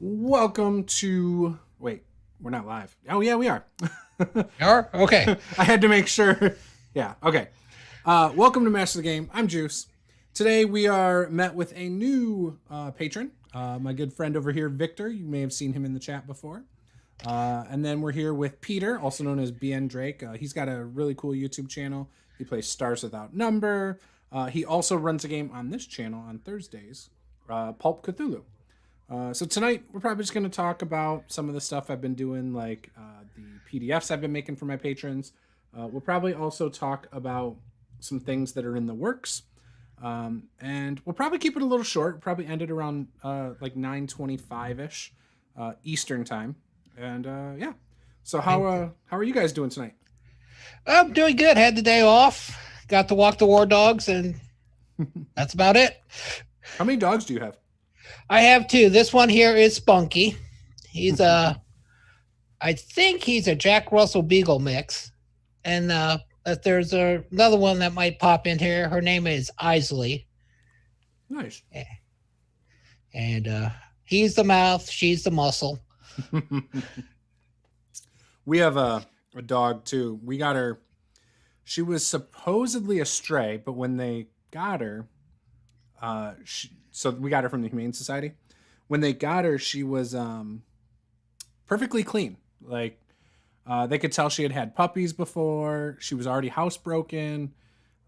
Welcome to. Wait, we're not live. Oh, yeah, we are. Are? Okay. I had to make sure. Yeah, okay. Welcome to Master the Game. I'm Juice. Today we are met with a new patron, my good friend over here, Victor. You may have seen him in the chat before. And then we're here with Peter, also known as BN Drake. He's got a really cool YouTube channel. He plays Stars Without Number. He also runs a game on this channel on Thursdays, Pulp Cthulhu. So tonight we're probably just going to talk about some of the stuff I've been doing, like the PDFs I've been making for my patrons. We'll probably also talk about some things that are in the works. And we'll probably keep it a little short. Probably end it around like 9:25ish Eastern time. And yeah. So how are you guys doing tonight? I'm doing good. Had the day off. Got to walk the war dogs, and that's about it. How many dogs do you have? I have two. This one here is Spunky. He's I think he's a Jack Russell Beagle mix. And there's another one that might pop in here. Her name is Isley. Nice. And he's the mouth. She's the muscle. We have a dog too. We got her. She was supposedly a stray, but when they got her, so we got her from the Humane Society. When they got her, she was perfectly clean. Like they could tell she had had puppies before. She was already housebroken,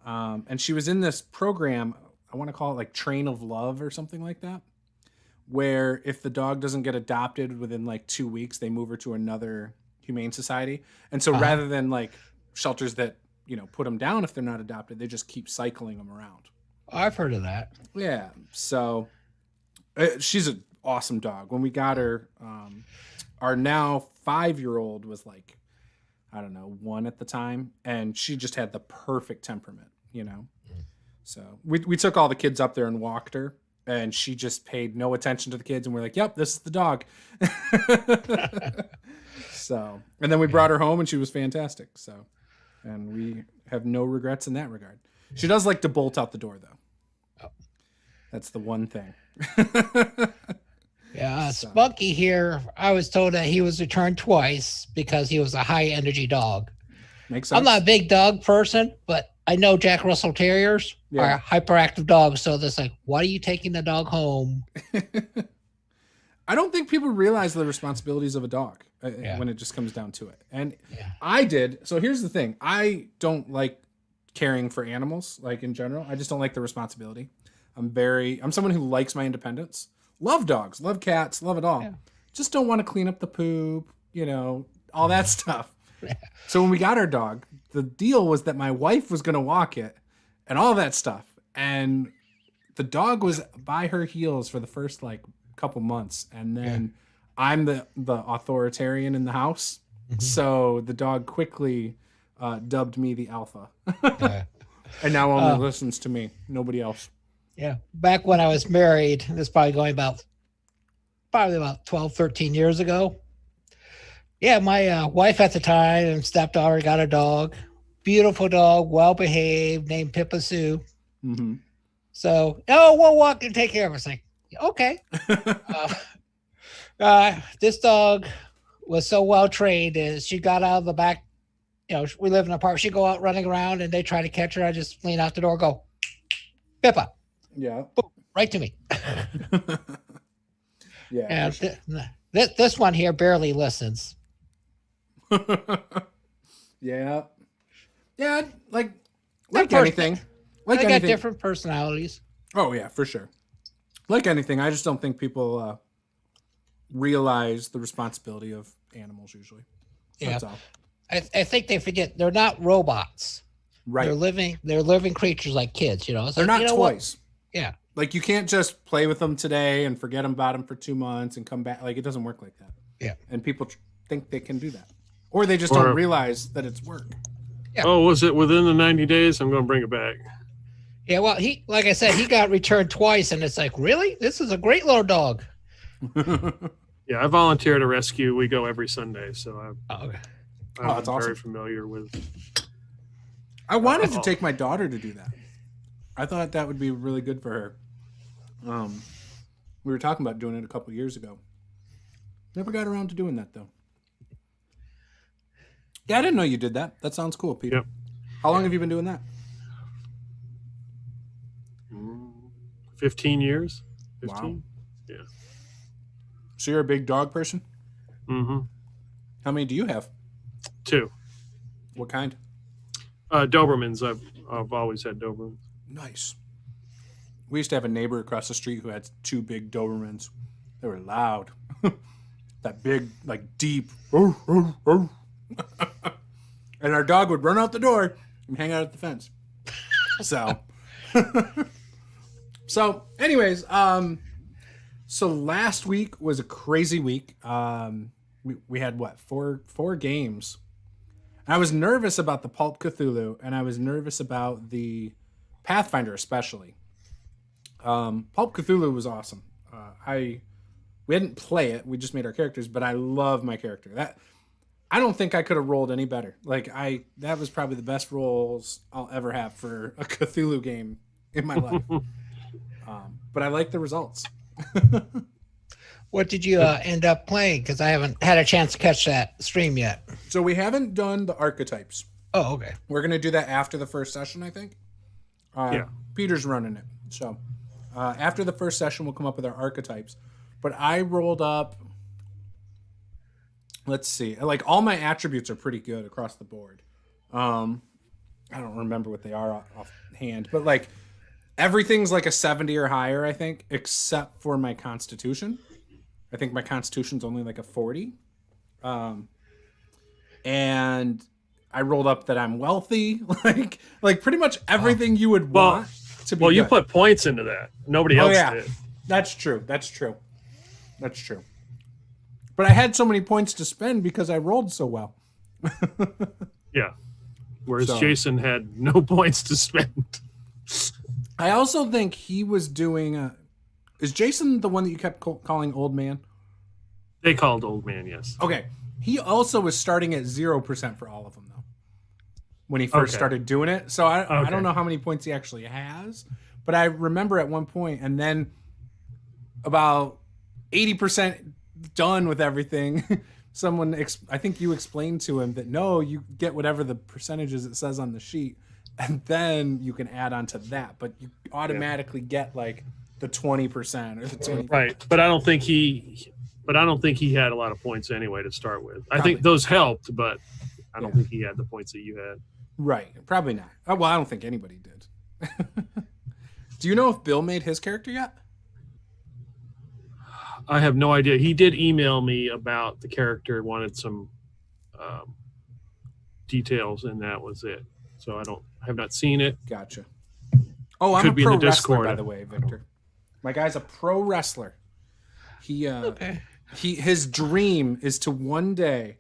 and she was in this program. I want to call it like Train of Love or something like that, where if the dog doesn't get adopted within like 2 weeks, they move her to another Humane Society. And so rather than like shelters that, put them down if they're not adopted, they just keep cycling them around. I've heard of that. Yeah. So she's an awesome dog. When we got her, our now 5-year-old was like, I don't know, 1 at the time. And she just had the perfect temperament, So we took all the kids up there and walked her. And she just paid no attention to the kids. And we're like, yep, this is the dog. So, and then we brought her home and she was fantastic. So, and we have no regrets in that regard. She does like to bolt out the door though. Oh. That's the one thing. Yeah. Spunky here, I was told that he was returned twice because he was a high energy dog. Makes sense. I'm not a big dog person, but I know Jack Russell Terriers are hyperactive dogs. So that's like, why are you taking the dog home? I don't think people realize the responsibilities of a dog when it just comes down to it. And I did. So here's the thing. I don't like caring for animals, like in general. I just don't like the responsibility. I'm someone who likes my independence. Love dogs, love cats, love it all. Yeah. Just don't want to clean up the poop, all that stuff. So when we got our dog, the deal was that my wife was going to walk it and all that stuff. And the dog was by her heels for the first couple months. And then I'm the authoritarian in the house. Mm-hmm. So the dog quickly dubbed me the alpha. And now only listens to me, nobody else. Yeah. Back when I was married, this is probably going about 12, 13 years ago. Yeah, my wife at the time and stepdaughter got a dog. Beautiful dog, well-behaved, named Pippa Sue. Mm-hmm. So, we'll walk and take care of us. Like, okay. This dog was so well-trained is she got out of the back. We live in an apartment. She'd go out running around and they try to catch her. I just lean out the door and go, Pippa. Yeah. Boom, right to me. Yeah. And sure. This one here barely listens. Yeah. Yeah, like anything. They got different personalities. Oh, yeah, for sure. Like anything, I just don't think people realize the responsibility of animals usually. That's all. I think they forget they're not robots. Right. They're living creatures like kids, It's they're not toys. What? Yeah. Like you can't just play with them today and forget about them for 2 months and come back. Like it doesn't work like that. Yeah. And people think they can do that. Or they just don't realize that it's work. Yeah. Oh, was it within the 90 days? I'm going to bring it back. Yeah, well, like I said, he got returned twice, and it's like, really? This is a great little dog. Yeah, I volunteer to rescue. We go every Sunday, so I'm that's very awesome. familiar with. I wanted to take my daughter to do that. I thought that would be really good for her. We were talking about doing it a couple years ago. Never got around to doing that though. Yeah, I didn't know you did that. That sounds cool, Peter. Yep. How long have you been doing that? 15 years. 15. Wow. Yeah. So you're a big dog person? Mm-hmm. How many do you have? 2. What kind? Dobermans. I've always had Dobermans. Nice. We used to have a neighbor across the street who had 2 big Dobermans. They were loud. That big, like deep. And our dog would run out the door and hang out at the fence. So, anyways, so last week was a crazy week. We had what, four games. I was nervous about the Pulp Cthulhu, and I was nervous about the Pathfinder especially. Pulp Cthulhu was awesome. We didn't play it; we just made our characters. But I love my character. I don't think I could have rolled any better. That was probably the best rolls I'll ever have for a Cthulhu game in my life. But I like the results. What did you end up playing? Because I haven't had a chance to catch that stream yet. So we haven't done the archetypes. Oh, okay. We're going to do that after the first session, I think. Yeah. Peter's running it. So after the first session, we'll come up with our archetypes. But I rolled up, let's see, like all my attributes are pretty good across the board. I don't remember what they are offhand, but like everything's like a 70 or higher, I think, except for my constitution. I think my constitution's only like a 40. And I rolled up that I'm wealthy, like pretty much everything you would want to be. Well, you good. put points into that. Nobody else did. That's true. But I had so many points to spend because I rolled so well. Yeah. Whereas Jason had no points to spend. I also think he was doing. Is Jason the one that you kept calling Old Man? They called Old Man, yes. Okay. He also was starting at 0% for all of them, though, when he first started doing it. So I don't know how many points he actually has, but I remember at one point, and then about 80% done with everything, I think you explained to him that no, you get whatever the percentages it says on the sheet, and then you can add on to that, but you automatically get like the 20% or the 20%. Right, but I don't think he had a lot of points anyway to start with. Probably. I think those helped, but I don't think he had the points that you had. Right, probably not. Well, I don't think anybody did. Do you know if Bill made his character yet? I have no idea. He did email me about the character, wanted some details, and that was it. So I have not seen it. Gotcha. Oh, I'm Could a be in pro the wrestler, Discord. by the way, Victor. My guy's a pro wrestler. His dream is to one day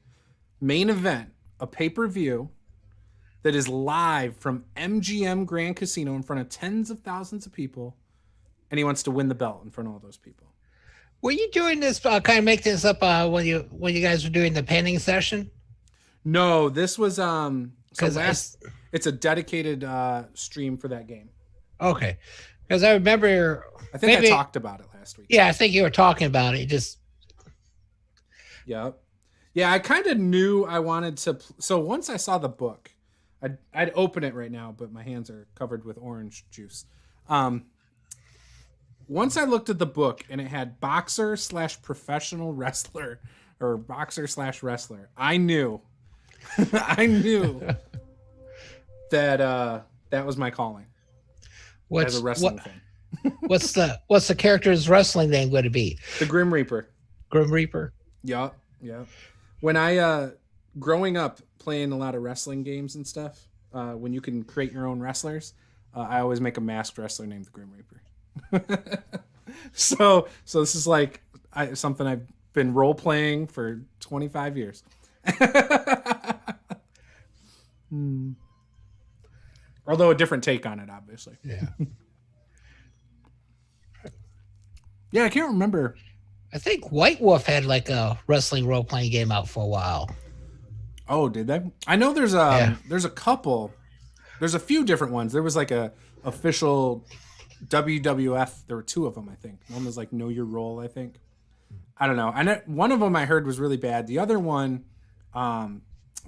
main event a pay-per-view that is live from MGM Grand Casino in front of tens of thousands of people, and he wants to win the belt in front of all those people. Were you doing this? Kind of make this up when you guys were doing the painting session? No, this was it's a dedicated stream for that game. Okay, because I remember. I think I talked about it last week. Yeah, I think you were talking about it. Yep. Yeah, I kind of knew I wanted to. So once I saw the book, I'd open it right now, but my hands are covered with orange juice. Once I looked at the book and it had boxer/professional wrestler or boxer/wrestler, I knew that that was my calling as a wrestling fan. What's the character's wrestling name going to be? The Grim Reaper. Grim Reaper. Yeah. When I growing up playing a lot of wrestling games and stuff, when you can create your own wrestlers, I always make a masked wrestler named the Grim Reaper. So this is like something I've been role playing for 25 years. Although a different take on it, obviously. Yeah. Yeah, I can't remember. I think White Wolf had like a wrestling role playing game out for a while. Oh, did they? I know there's a couple. There's a few different ones. There was like a official WWF. There were 2 of them, I think. One was like Know Your Role, I think. I don't know. One of them I heard was really bad. The other one, a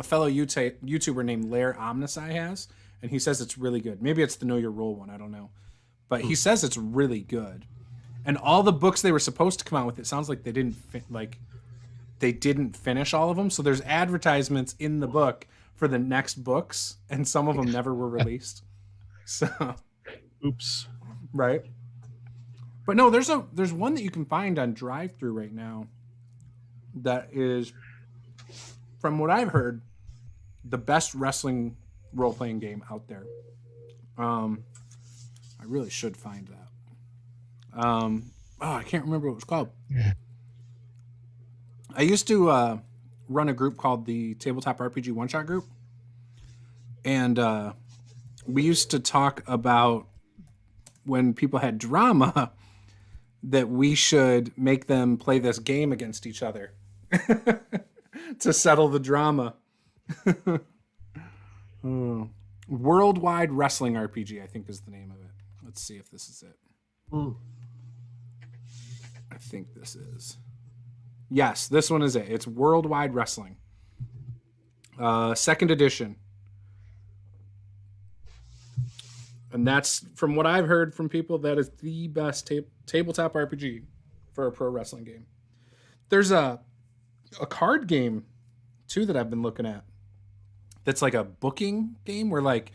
fellow YouTuber named Lair Omnisci has, and he says it's really good. Maybe it's the Know Your Role one. I don't know, but he says it's really good. And all the books they were supposed to come out with, it sounds like they didn't finish all of them. So there's advertisements in the book for the next books, and some of them never were released. So, oops. Right. But no, there's one that you can find on drive-thru right now that is, from what I've heard, the best wrestling role-playing game out there. I really should find that. I can't remember what it was called. I used to run a group called the Tabletop RPG One-Shot Group. And we used to talk about when people had drama that we should make them play this game against each other to settle the drama. Worldwide Wrestling RPG, I think is the name of it. Let's see if this is it. I think this is. Yes, this one is it. It's Worldwide Wrestling. Second edition. And that's, from what I've heard from people, that is the best tabletop RPG for a pro wrestling game. There's a card game, too, that I've been looking at. That's like a booking game where, like,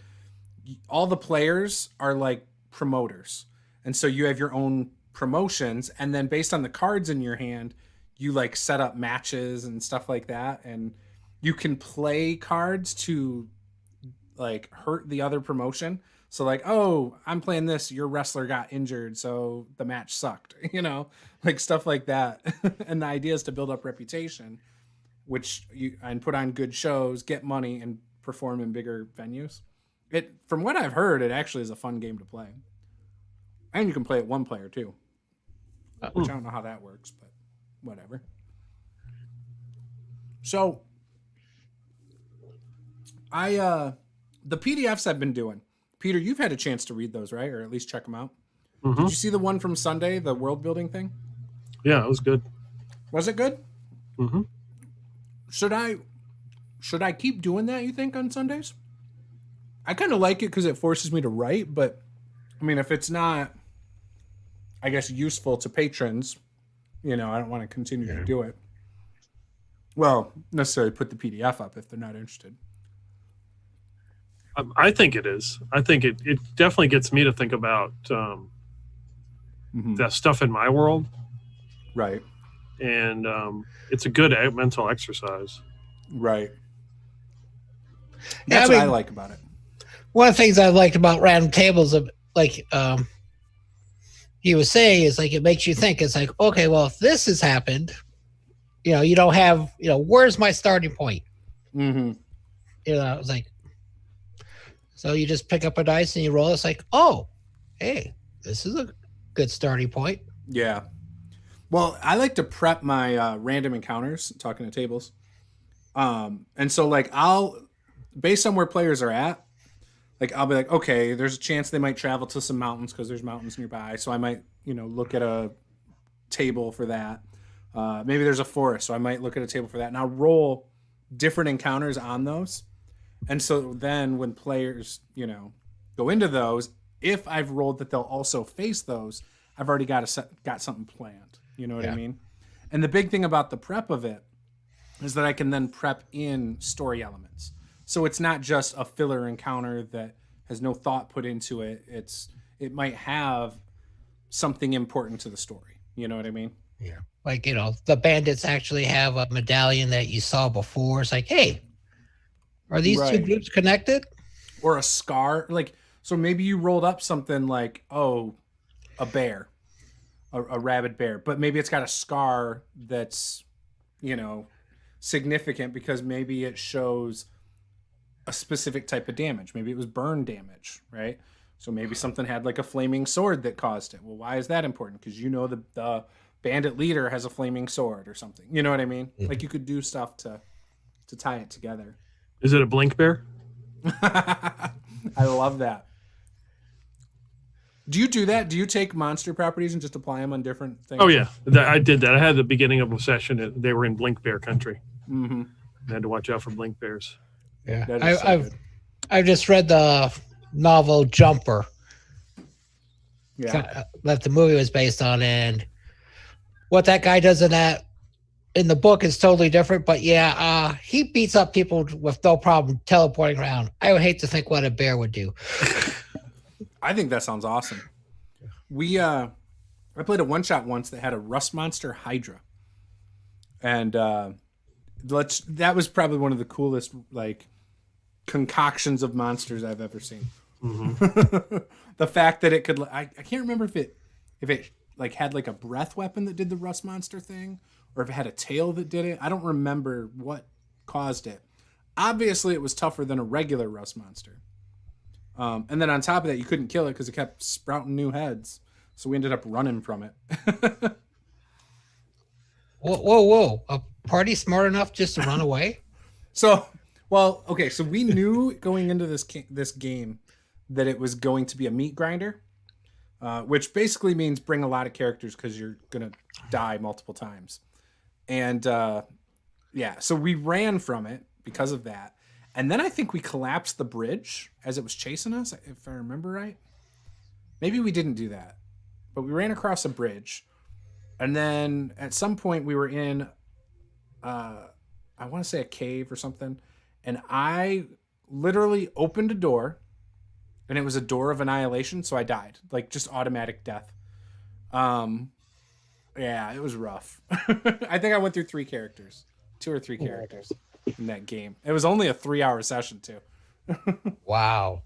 all the players are, like, promoters. And so you have your own promotions. And then based on the cards in your hand, you, like, set up matches and stuff like that. And you can play cards to, like, hurt the other promotion. So like, oh, I'm playing this, your wrestler got injured, so the match sucked, like stuff like that. And the idea is to build up reputation, and put on good shows, get money, and perform in bigger venues. From what I've heard, it actually is a fun game to play. And you can play it one player too, which I don't know how that works, but whatever. So the PDFs I've been doing, Peter, you've had a chance to read those, right? Or at least check them out. Mm-hmm. Did you see the one from Sunday, the world building thing? Yeah, it was good. Was it good? Mm-hmm. Should I keep doing that, you think, on Sundays? I kind of like it because it forces me to write, but I mean, if it's not, I guess, useful to patrons, I don't want to continue to do it. Well, necessarily put the PDF up if they're not interested. I think it is. I think it definitely gets me to think about that stuff in my world. Right. And it's a good mental exercise. Right. That's what I like about it. One of the things I liked about Random Tables, like he was saying, is like it makes you think. It's like, okay, well, if this has happened, you don't have, where's my starting point? Mm-hmm. It's like, so you just pick up a dice and you roll. It's like, oh, hey, this is a good starting point. Yeah. Well, I like to prep my random encounters, talking to tables. And so, like, based on where players are at, like, I'll be like, okay, there's a chance they might travel to some mountains because there's mountains nearby. So I might, look at a table for that. Maybe there's a forest, so I might look at a table for that. And I'll roll different encounters on those. And so then when players, go into those, if I've rolled that they'll also face those, I've already got something planned. You know what I mean? And the big thing about the prep of it is that I can then prep in story elements. So it's not just a filler encounter that has no thought put into it. It might have something important to the story. You know what I mean? Yeah. Like, the bandits actually have a medallion that you saw before. It's like, hey, are these two groups connected? Or a scar? Like, so maybe you rolled up something like, oh, a bear, a rabid bear, but maybe it's got a scar that's, significant because maybe it shows a specific type of damage. Maybe it was burn damage, right? So maybe something had like a flaming sword that caused it. Well, why is that important? Because the bandit leader has a flaming sword or something. You know what I mean? Mm-hmm. Like you could do stuff to tie it together. Is it a blink bear? I love that. Do you do that? Do you take monster properties and just apply them on different things? Oh yeah, I did that. I had the beginning of a session. They were in blink bear country. Mm-hmm. I had to watch out for blink bears. Yeah, That is so good. I've just read the novel Jumper. Yeah. That the movie was based on, and what that guy does in the book is totally different. But yeah, he beats up people with no problem teleporting around. I would hate to think what a bear would do. I think that sounds awesome. I played a one shot once that had a rust monster Hydra, and that was probably one of the coolest like concoctions of monsters I've ever seen. Mm-hmm. The fact that it could, I can't remember if it like had like a breath weapon that did the rust monster thing, or if it had a tail that did it. I don't remember what caused it. Obviously, it was tougher than a regular rust monster. And then on top of that, you couldn't kill it because it kept sprouting new heads. So we ended up running from it. Whoa. A party smart enough just to run away? So we knew going into this game that it was going to be a meat grinder, which basically means bring a lot of characters because you're going to die multiple times. And so we ran from it because of that. And then I think we collapsed the bridge as it was chasing us, if I remember right. Maybe we didn't do that, but we ran across a bridge. And then at some point we were in, I want to say a cave or something. And I literally opened a door, and it was a door of annihilation. So I died, like just automatic death. Yeah, it was rough. I think I went through 2 or 3 characters in that game. It was only a 3-hour session too. Wow.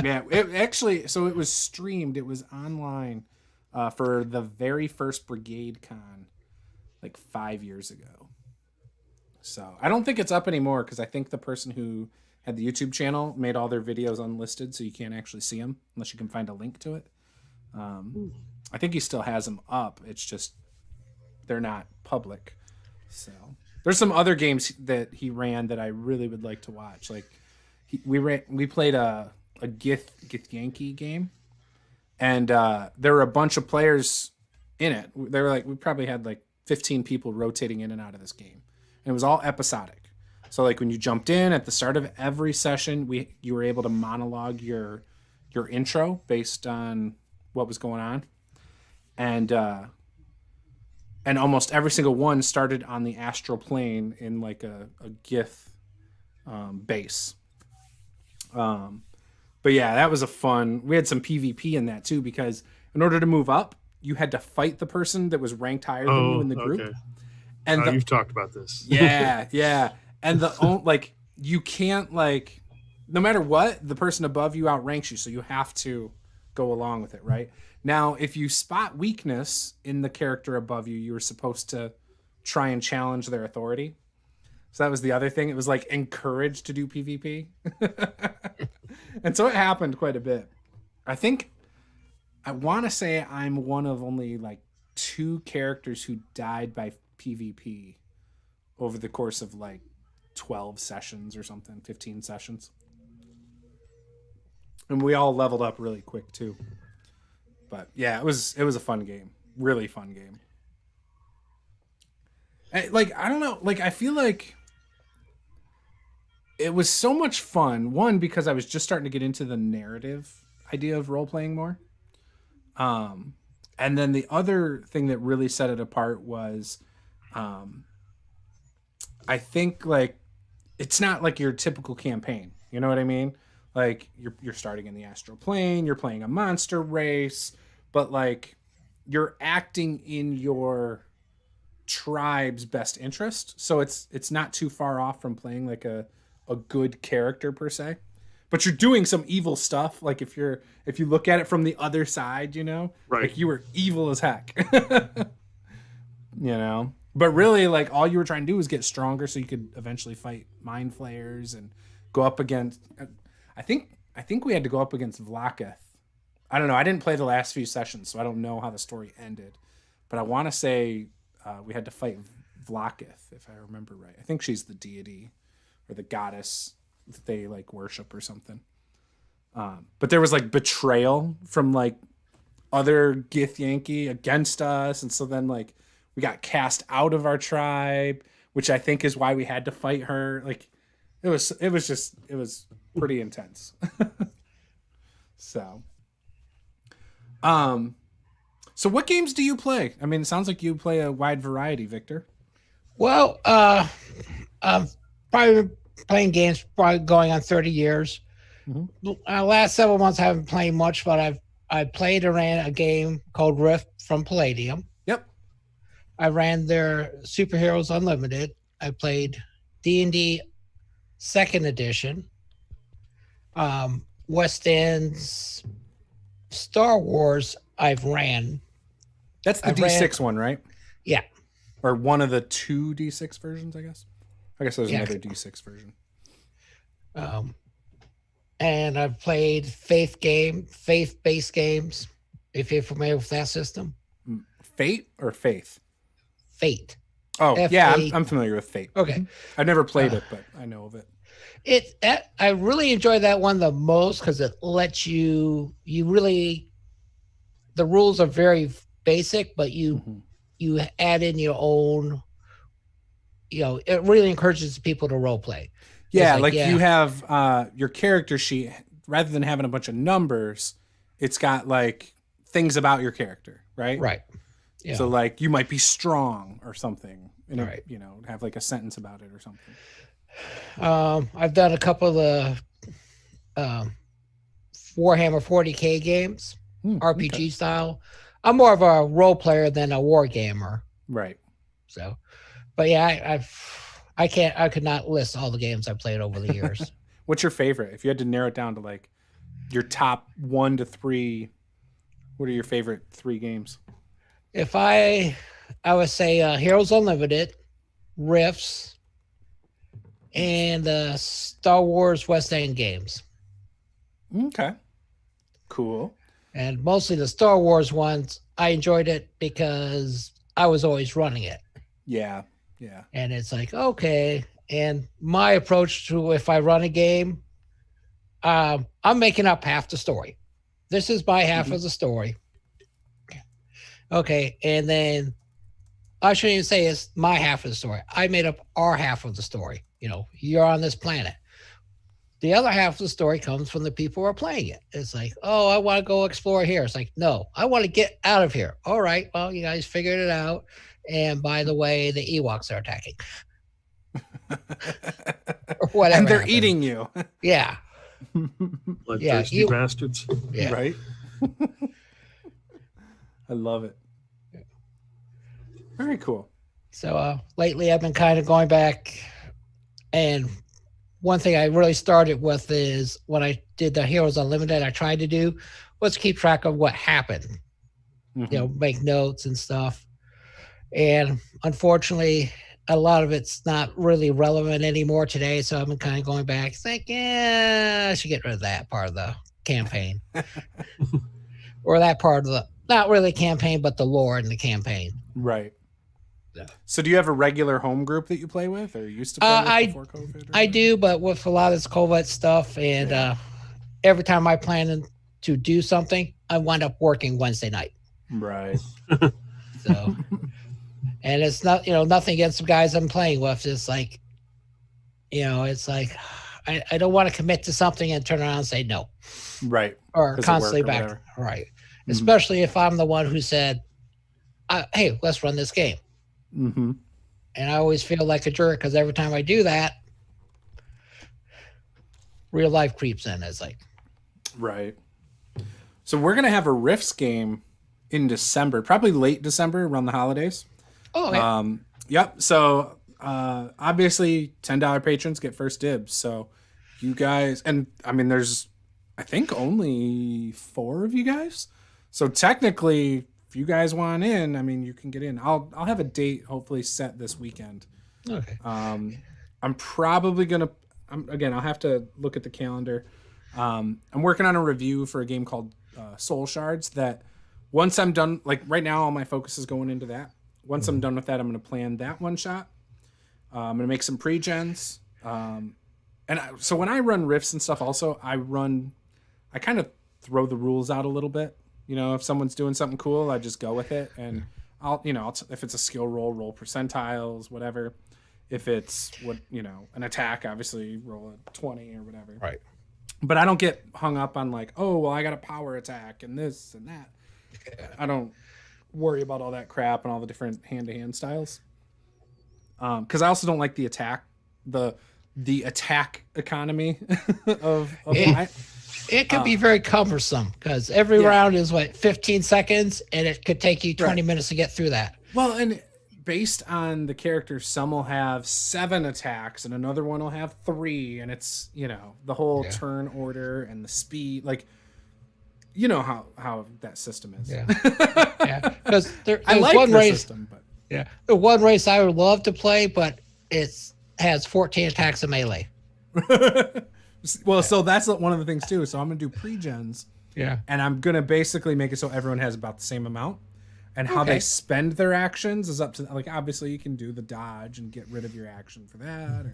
Yeah, it was streamed. It was online for the very first Brigade Con like 5 years ago. So I don't think it's up anymore because I think the person who had the YouTube channel made all their videos unlisted, so you can't actually see them unless you can find a link to it. I think he still has them up. It's just they're not public. So there's some other games that he ran that I really would like to watch. Like we played a Githyanki game, and there were a bunch of players in it. They were like, we probably had like 15 people rotating in and out of this game, and it was all episodic. So like when you jumped in at the start of every session, you were able to monologue your intro based on what was going on, and almost every single one started on the astral plane in like a Gith base. But yeah, that was a fun. We had some PvP in that too, because in order to move up, you had to fight the person that was ranked higher than you in the group. Okay. And you've talked about this. Yeah. And you can't like, no matter what, the person above you outranks you, so you have to go along with it, right? Now, if you spot weakness in the character above you, you were supposed to try and challenge their authority. So that was the other thing. It was like encouraged to do PvP. And so it happened quite a bit. I want to say I'm one of only like 2 characters who died by PvP over the course of like 12 sessions or something, 15 sessions. And we all leveled up really quick too. But yeah, it was a fun game. Really fun game. I don't know, I feel like it was so much fun. One, because I was just starting to get into the narrative idea of role-playing more. And then the other thing that really set it apart was I think it's not like your typical campaign. You know what I mean? Like you're starting in the astral plane, you're playing a monster race, but you're acting in your tribe's best interest. So it's not too far off from playing like a good character per se. But you're doing some evil stuff. Like if you look at it from the other side, right. Like you were evil as heck. But really, all you were trying to do was get stronger so you could eventually fight mind flayers and go up against. I think we had to go up against Vlaketh. I don't know. I didn't play the last few sessions, so I don't know how the story ended. But I want to say we had to fight Vlaketh, if I remember right. I think she's the deity or the goddess that they worship or something. But there was like betrayal from like other Githyanki against us, and so then like we got cast out of our tribe, which I think is why we had to fight her. Like it was pretty intense. So so what games do you play? I mean, it sounds like you play a wide variety, Victor. Well, I'm probably been playing games probably going on 30 years. Last several months I haven't played much, but I played and ran a game called Rift from Palladium. Yep. I ran their Superheroes Unlimited. I played D&D Second Edition. West End's Star Wars I've ran. That's the D6 one, right? Yeah. Or one of the two D6 versions, I guess. I guess there's another D6 version. And I've played faith-based games, if you're familiar with that system. Fate or Faith? Fate. Oh, F-A- yeah, I'm familiar with Fate. Okay. I've never played it, but I know of it. I really enjoy that one the most because it lets you really, the rules are very basic, but you add in your own, it really encourages people to role play. Yeah, you have your character sheet, rather than having a bunch of numbers, it's got like things about your character, right? Right. Yeah. So like you might be strong or something, and Right. have like a sentence about it or something. I've done a couple of the Warhammer 40K games, RPG style. I'm more of a role player than a war gamer. Right. So, but yeah, I could not list all the games I've played over the years. What's your favorite? If you had to narrow it down to like your top 1 to 3, what are your favorite 3 games? If I would say Heroes Unlimited, Rifts, and Star Wars West End games. Okay. Cool. And mostly the Star Wars ones, I enjoyed it because I was always running it. Yeah. Yeah. And it's like, okay. And my approach to if I run a game, I'm making up half the story. This is my half of the story. Okay. And then I shouldn't even say it's my half of the story. I made up our half of the story. You're on this planet. The other half of the story comes from the people who are playing it. It's like, oh, I want to go explore here. It's like, no, I want to get out of here. All right, well, you guys figured it out. And by the way, the Ewoks are attacking. Or whatever. And they're happened. eating you. Yeah. Bloodthirsty bastards. Yeah. Right? I love it. Very cool. So lately I've been kind of going back, and one thing I really started with is when I did the Heroes Unlimited, I tried to do was keep track of what happened, make notes and stuff. And unfortunately, a lot of it's not really relevant anymore today. So I've been kind of going back. It's like, yeah, I should get rid of that part of the campaign. Or that part of the, not really campaign, but the lore in the campaign. Right. Yeah. So do you have a regular home group that you play with, or used to play with before COVID? I do, but with a lot of this COVID stuff, and every time I plan to do something, I wind up working Wednesday night. Right. So, and it's not, nothing against the guys I'm playing with. It's like, it's like, I don't want to commit to something and turn around and say no. Right. Or constantly back. Whatever. Right. Mm-hmm. Especially if I'm the one who said, hey, let's run this game. Mm-hmm. And I always feel like a jerk because every time I do that, real life creeps in. It's like, right. So we're gonna have a Rifts game in December, probably late December, around the holidays. Oh, yeah. Yep. So obviously, $10 patrons get first dibs. So you guys, and I mean, there's, I think, only 4 of you guys. So technically, if you guys want in, I mean, you can get in. I'll have a date hopefully set this weekend. Okay. I'm probably gonna. I'll have to look at the calendar. I'm working on a review for a game called Soul Shards. That once I'm done, like right now, all my focus is going into that. Once I'm done with that, I'm gonna plan that one shot. I'm gonna make some pre-gens. So when I run riffs and stuff, also I I kind of throw the rules out a little bit. You know, if someone's doing something cool, I just go with it, and I'll if it's a skill roll percentiles, whatever. If it's an attack, obviously roll a 20 or whatever. Right. But I don't get hung up on like, oh well, I got a power attack and this and that. Yeah. I don't worry about all that crap and all the different hand-to-hand styles. Because I also don't like the attack, the attack economy of it can be very cumbersome because every round is 15 seconds, and it could take you 20 minutes to get through that. Well, and based on the characters, some will have 7 attacks and another one will have 3, and it's the whole turn order and the speed, like how that system is. Yeah, because I like one the race. System, but the one race I would love to play, but it has 14 attacks of melee. Well, so that's one of the things too. So I'm gonna do pre-gens. Yeah. And I'm gonna basically make it so everyone has about the same amount. And how they spend their actions is up to obviously you can do the dodge and get rid of your action for that.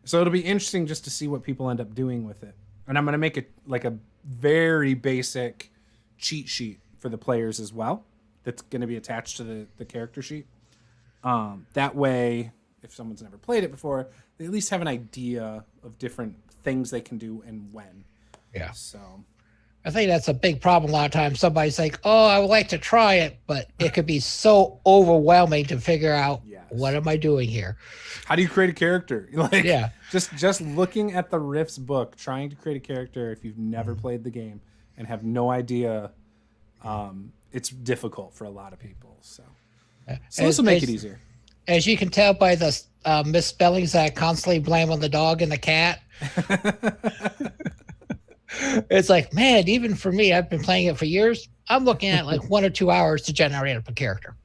So it'll be interesting just to see what people end up doing with it. And I'm gonna make it like a very basic cheat sheet for the players as well. That's gonna be attached to the character sheet. That way, if someone's never played it before, they at least have an idea of different things they can do and when. Yeah. So I think that's a big problem. A lot of times somebody's like, oh, I would like to try it, but it could be so overwhelming to figure out what am I doing here? How do you create a character? Just looking at the Rift's book, trying to create a character if you've never played the game and have no idea, it's difficult for a lot of people. So this will make it easier. As you can tell by the misspellings that I constantly blame on the dog and the cat. It's like, man, even for me, I've been playing it for years. I'm looking at like 1 or 2 hours to generate a character.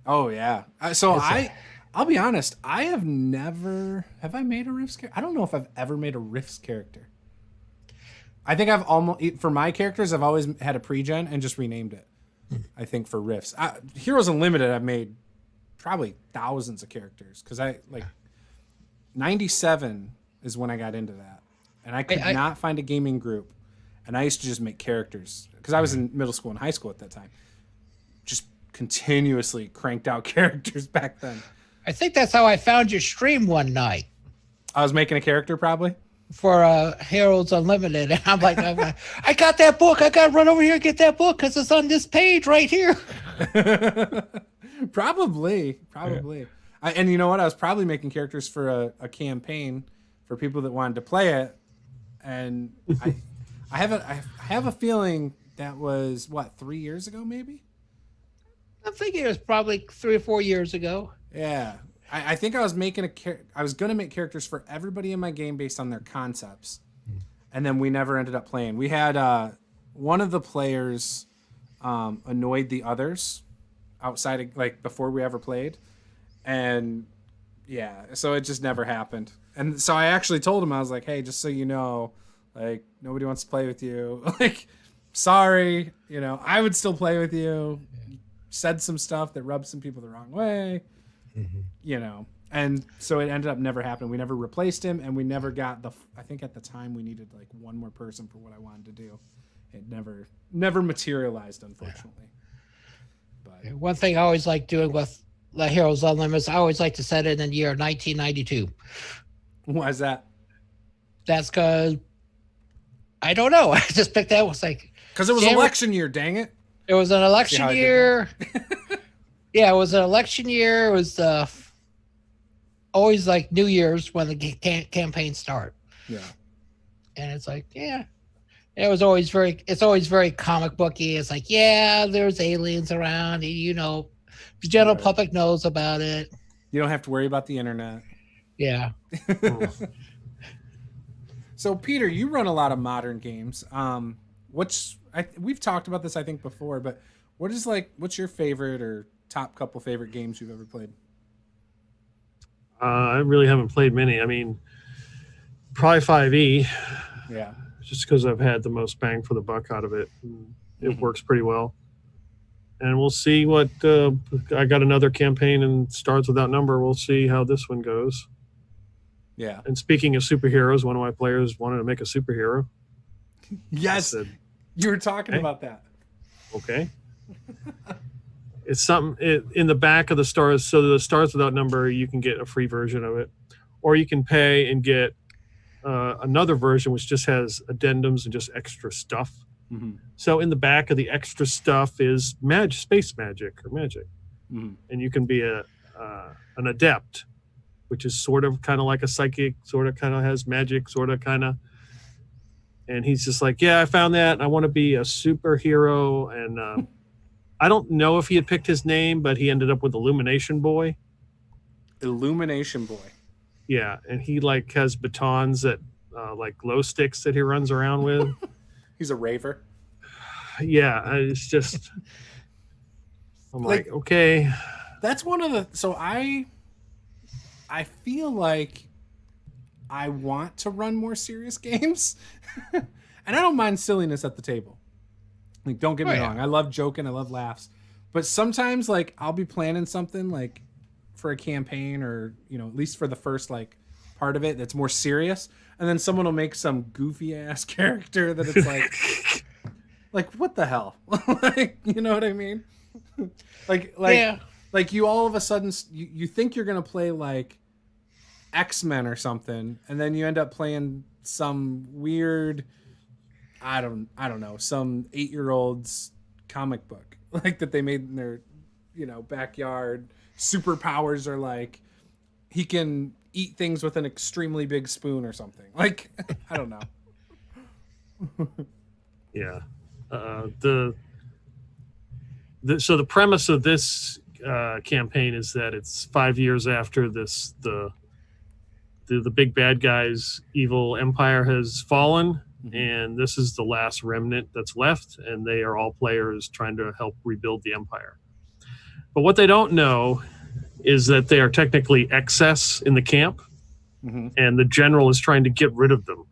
Oh yeah. I'll be honest. I have never. Have I made a Rifts character? I don't know if I've ever made a Rifts character. I think I've almost for my characters. I've always had a pre-gen and just renamed it. I think for Rifts, Heroes Unlimited, I've made probably thousands of characters because 97 is when I got into that. And I could not find a gaming group. And I used to just make characters because I was in middle school and high school at that time. Just continuously cranked out characters back then. I think that's how I found your stream one night. I was making a character probably? For Heroes Unlimited. And I'm like, I got that book. I got to run over here and get that book because it's on this page right here. Probably. Yeah. And you know what? I was probably making characters for a campaign for people that wanted to play it. And I have a feeling that was 3 years ago, maybe. I'm thinking it was probably 3 or 4 years ago. Yeah, I think I was making I was gonna make characters for everybody in my game based on their concepts, and then we never ended up playing. We had one of the players annoyed the others outside of before we ever played, and so it just never happened. And so I actually told him, I was like, hey, just so you know, nobody wants to play with you. Sorry, I would still play with you. Said some stuff that rubbed some people the wrong way, and so it ended up never happening. We never replaced him, and we never got I think at the time we needed one more person for what I wanted to do. It never materialized, unfortunately. But one thing I always like doing with the Heroes Unlimited, I always like to set it in the year 1992. Why is that? That's because I don't know. I just picked that. It was because it was election year. Dang it! It was an election year. Yeah, it was an election year. It was always New Year's when the campaign start. Yeah, and it's it was always very comic booky. It's there's aliens around. The general public knows about it. You don't have to worry about the internet. Yeah. So Peter, you run a lot of modern games. We've talked about this I think before, but what's your favorite or top couple favorite games you've ever played? I really haven't played many. I mean, probably 5e. Yeah. Just because I've had the most bang for the buck out of it. It works pretty well. And we'll see what I got another campaign and Stars Without Number. We'll see how this one goes. Yeah. And speaking of superheroes, one of my players wanted to make a superhero. Yes, I said, you were talking okay. about that. Okay. It's something in the back of the Stars. So the Stars Without Number, you can get a free version of it, or you can pay and get another version which just has addendums and just extra stuff. Mm-hmm. So in the back of the extra stuff is space magic or magic, and you can be an adept, which is sort of kind of like a psychic, sort of kind of has magic, sort of kind of. And he's just like, yeah, I found that. I want to be a superhero. And I don't know if he had picked his name, but he ended up with Illumination Boy. Illumination Boy. Yeah, and he like has batons that like glow sticks that he runs around with. He's a raver. Yeah, it's just I'm like okay. That's one of the so I feel like I want to run more serious games. And I don't mind silliness at the table. Like, don't get me wrong. I love joking. I love laughs. But sometimes, like, I'll be planning something, like, for a campaign or, you know, at least for the first, like, part of it that's more serious. And then someone will make some goofy-ass character that it's like, what the hell? Like, you know what I mean? Like you all of a sudden, you think you're going to play, like, X-Men or something, and then you end up playing some weird, I don't know, some 8-year-old's comic book like that they made in their, you know, backyard. Superpowers are like he can eat things with an extremely big spoon or something. Like, I don't know. Yeah. So the premise of this campaign is that it's 5 years after the big bad guy's evil empire has fallen, and this is the last remnant that's left, and they are all players trying to help rebuild the empire. But what they don't know is that they are technically excess in the camp, and the general is trying to get rid of them.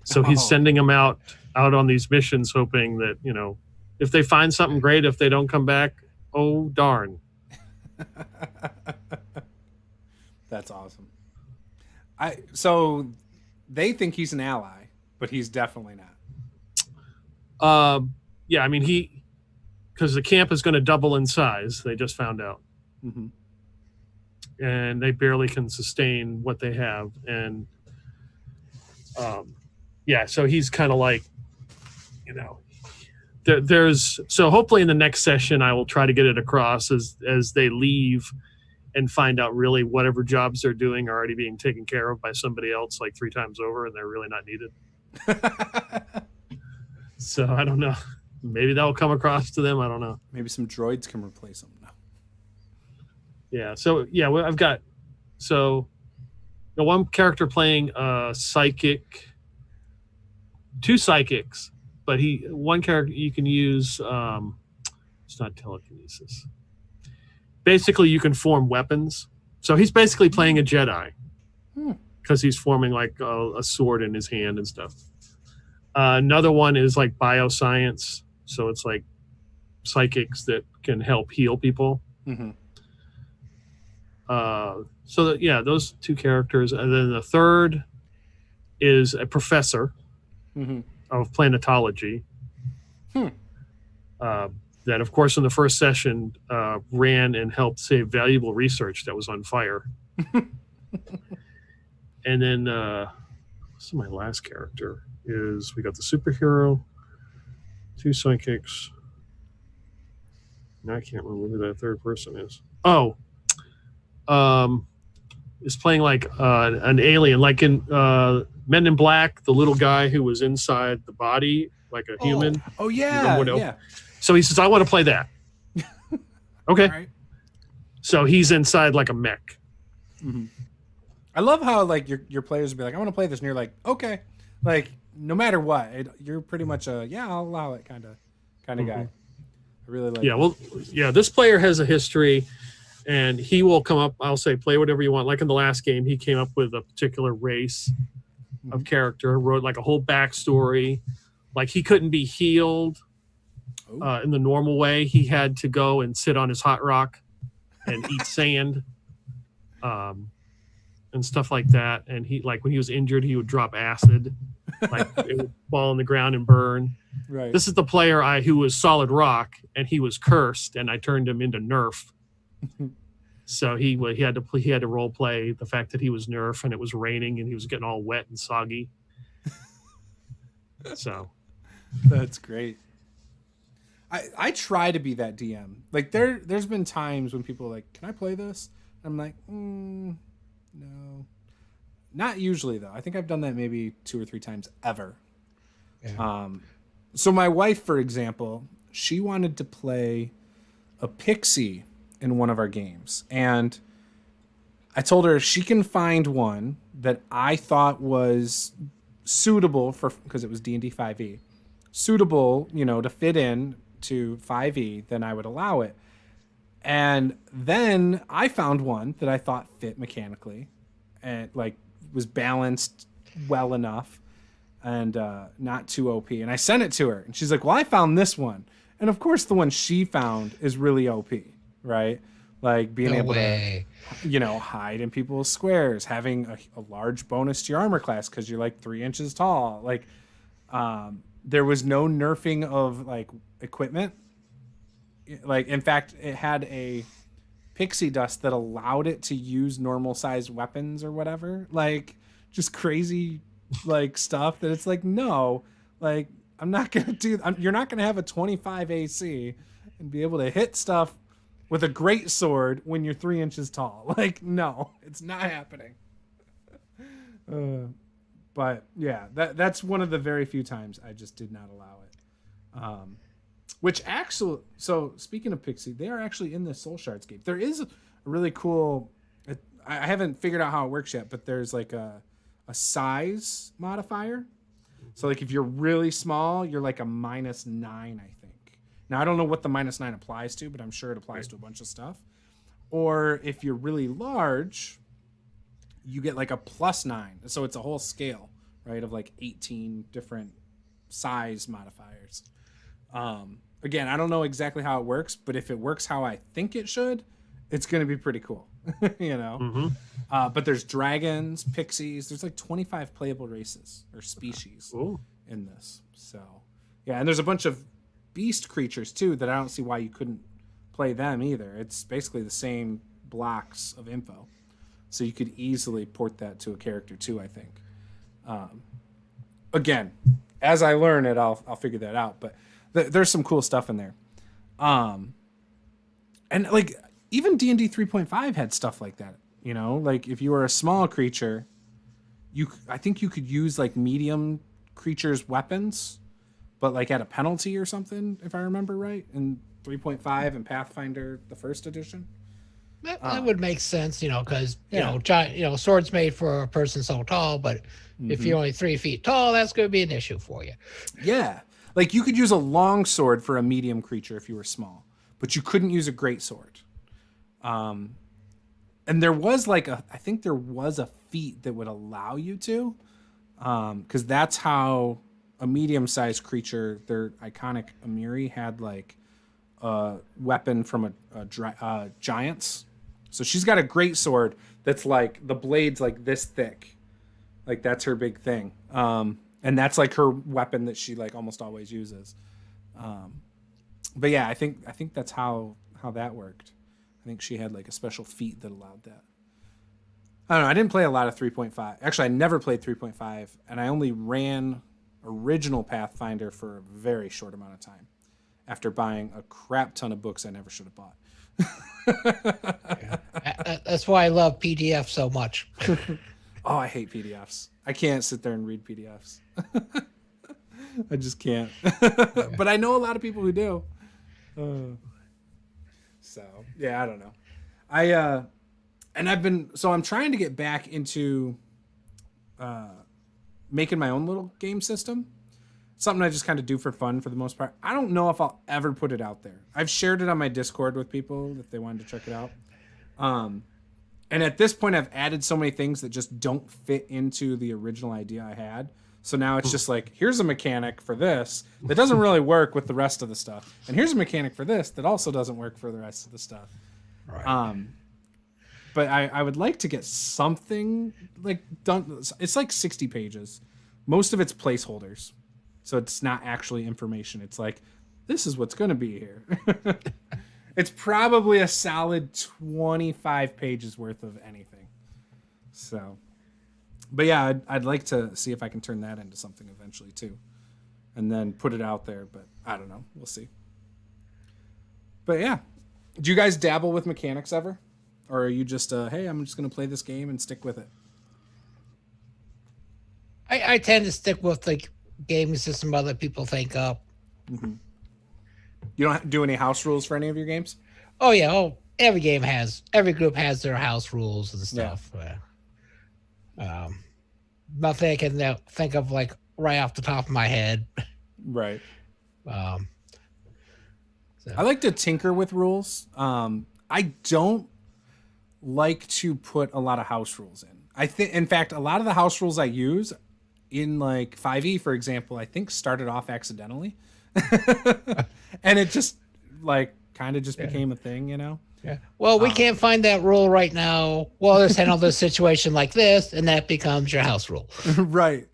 So he's sending them out on these missions, hoping that, you know, if they find something great, if they don't come back, oh darn. That's awesome. So they think he's an ally, but he's definitely not. Yeah, I mean, because the camp is going to double in size, they just found out. And they barely can sustain what they have. And yeah, so he's kind of like, you know, so hopefully in the next session, I will try to get it across as they leave and find out really whatever jobs they're doing are already being taken care of by somebody else like 3 times over, and they're really not needed. So I don't know. Maybe that will come across to them. I don't know. Maybe some droids can replace them now. Yeah. So yeah, well, I've got one character playing psychic, 2 psychics, but one character you can use. It's not telekinesis. Basically, you can form weapons. So he's basically playing a Jedi because he's forming like a sword in his hand and stuff. Another one is like bioscience. So it's like psychics that can help heal people. Those 2 characters. And then the third is a professor of planetology. That, of course, in the first session ran and helped save valuable research that was on fire. And then my last character is we got the superhero, 2 psychics. Now I can't remember who that third person is. Is playing like an alien, like in Men in Black, the little guy who was inside the body, like a human. Oh yeah, yeah. So he says, I want to play that. Okay. Right. So he's inside like a mech. I love how like your players will be like, I want to play this, and you're like, okay, like no matter what, you're pretty much a I'll allow it kind of guy. I really like. Yeah, well, yeah. This player has a history, and he will come up. I'll say, play whatever you want. Like in the last game, he came up with a particular race of character, wrote like a whole backstory. Like he couldn't be healed in the normal way. He had to go and sit on his hot rock and eat sand. And and stuff like that. And he, like when he was injured, he would drop acid, like it would fall on the ground and burn. Right. This is the player who was solid rock, and he was cursed, and I turned him into Nerf. So he had to role play the fact that he was Nerf, and it was raining, and he was getting all wet and soggy. So that's great. I try to be that DM. Like there's been times when people are like, "Can I play this?" I'm like, no, not usually though. I think I've done that maybe 2 or 3 times ever. Yeah. So my wife, for example, she wanted to play a pixie in one of our games, and I told her if she can find one that I thought was suitable because it was D&D 5e, suitable, to fit in to 5e, then I would allow it. And then I found one that I thought fit mechanically and like was balanced well enough and not too OP. And I sent it to her, and she's like, "Well, I found this one." And of course, the one she found is really OP, right? Like being able to, hide in people's squares, having a large bonus to your armor class because you're like 3 inches tall. Like, there was no nerfing of like equipment. Like, in fact, it had a pixie dust that allowed it to use normal sized weapons or whatever. Like, just crazy like stuff that it's like, no, like I'm not gonna you're not gonna have a 25 AC and be able to hit stuff with a great sword when you're 3 inches tall. Like, no, it's not happening. But yeah, that's one of the very few times I just did not allow it. Which actually, so speaking of Pixie, they are actually in the Soul Shards game. There is a really cool, I haven't figured out how it works yet, but there's like a size modifier. So like if you're really small, you're like a -9, I think. Now I don't know what the -9 applies to, but I'm sure it applies to a bunch of stuff. Or if you're really large, you get like a +9. So it's a whole scale, right, of like 18 different size modifiers. Again, I don't know exactly how it works, but if it works how I think it should, it's going to be pretty cool, Mm-hmm. But there's dragons, pixies. There's like 25 playable races or species in this. So, yeah, and there's a bunch of beast creatures too that I don't see why you couldn't play them either. It's basically the same blocks of info, so you could easily port that to a character too, I think. Again, as I learn it, I'll figure that out. But there's some cool stuff in there. And like even D&D 3.5 had stuff like that, like if you were a small creature, I think you could use like medium creatures' weapons, but like at a penalty or something, if I remember right, in 3.5 and Pathfinder, the first edition. That would make sense, because giant, swords made for a person so tall, but if you're only 3 feet tall, that's going to be an issue for you. Yeah. Like, you could use a long sword for a medium creature if you were small, but you couldn't use a great sword. And there was I think there was a feat that would allow you to, because that's how a medium-sized creature, their iconic Amiri, had like a weapon from a giant's. So she's got a great sword that's like the blade's like this thick, like that's her big thing. And that's like her weapon that she like almost always uses. But yeah, I think that's how that worked. I think she had like a special feat that allowed that. I don't know. I didn't play a lot of 3.5. Actually, I never played 3.5, and I only ran original Pathfinder for a very short amount of time after buying a crap ton of books I never should have bought. Yeah. That's why I love PDF so much. Oh, I hate PDFs. I can't sit there and read PDFs. I just can't. But I know a lot of people who do. So, yeah, I don't know. I'm trying to get back into making my own little game system. Something I just kind of do for fun for the most part. I don't know if I'll ever put it out there. I've shared it on my Discord with people if they wanted to check it out. And at this point, I've added so many things that just don't fit into the original idea I had. So now it's just like, here's a mechanic for this that doesn't really work with the rest of the stuff. And here's a mechanic for this that also doesn't work for the rest of the stuff. Right. but I would like to get something like done. It's like 60 pages. Most of it's placeholders. So it's not actually information. It's like, this is what's going to be here. It's probably a solid 25 pages worth of anything. So, but yeah, I'd like to see if I can turn that into something eventually too. And then put it out there. But I don't know. We'll see. But yeah. Do you guys dabble with mechanics ever? Or are you just, hey, I'm just going to play this game and stick with it? I tend to stick with the gaming system other people think up. Mm-hmm. You don't do any house rules for any of your games? Oh, yeah. Oh, every group has their house rules and stuff. Yeah. Nothing I can think of like right off the top of my head. Right. So. I like to tinker with rules. I don't like to put a lot of house rules in. I think, in fact, a lot of the house rules I use in like 5e, for example, I think started off accidentally. And it just like kind of just became a thing, you know? Yeah. Well, we can't find that rule right now. Well, let's handle this situation like this, and that becomes your house rule. Right.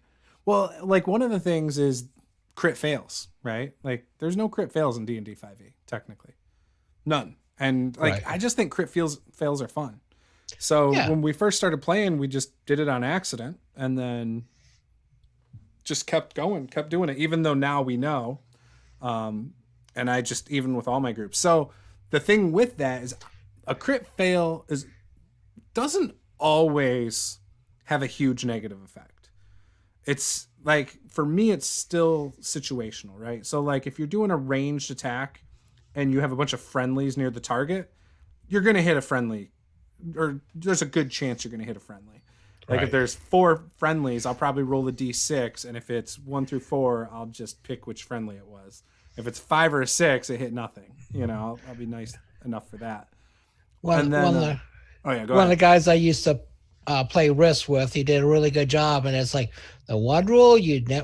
Well, like one of the things is crit fails, right? Like there's no crit fails in D&D 5e, technically. None. And like Right. I just think crit fails are fun. So when we first started playing, we just did it on accident and then just kept doing it, even though now we know. And I just, even with all my groups. So the thing with that is a crit fail doesn't always have a huge negative effect. It's like, for me, it's still situational, right? So like if you're doing a ranged attack and you have a bunch of friendlies near the target, you're going to hit a friendly, or there's a good chance you're going to hit a friendly. Like if there's 4 friendlies, I'll probably roll a d6. And if it's 1 through 4, I'll just pick which friendly it was. If it's 5 or a 6, it hit nothing. You know, I'll be nice enough for that. One of the guys I used to play Risk with, he did a really good job. And it's like the one rule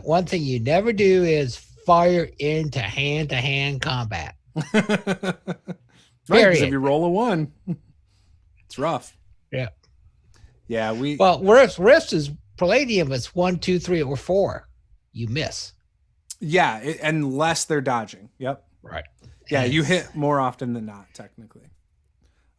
one thing you never do is fire into hand-to-hand combat. Right, because if you roll a 1, it's rough. Yeah. Yeah, well, Rift is Palladium. It's 1, 2, 3, or 4. You miss. Yeah, unless they're dodging. Yep. Right. Yeah, you hit more often than not, technically,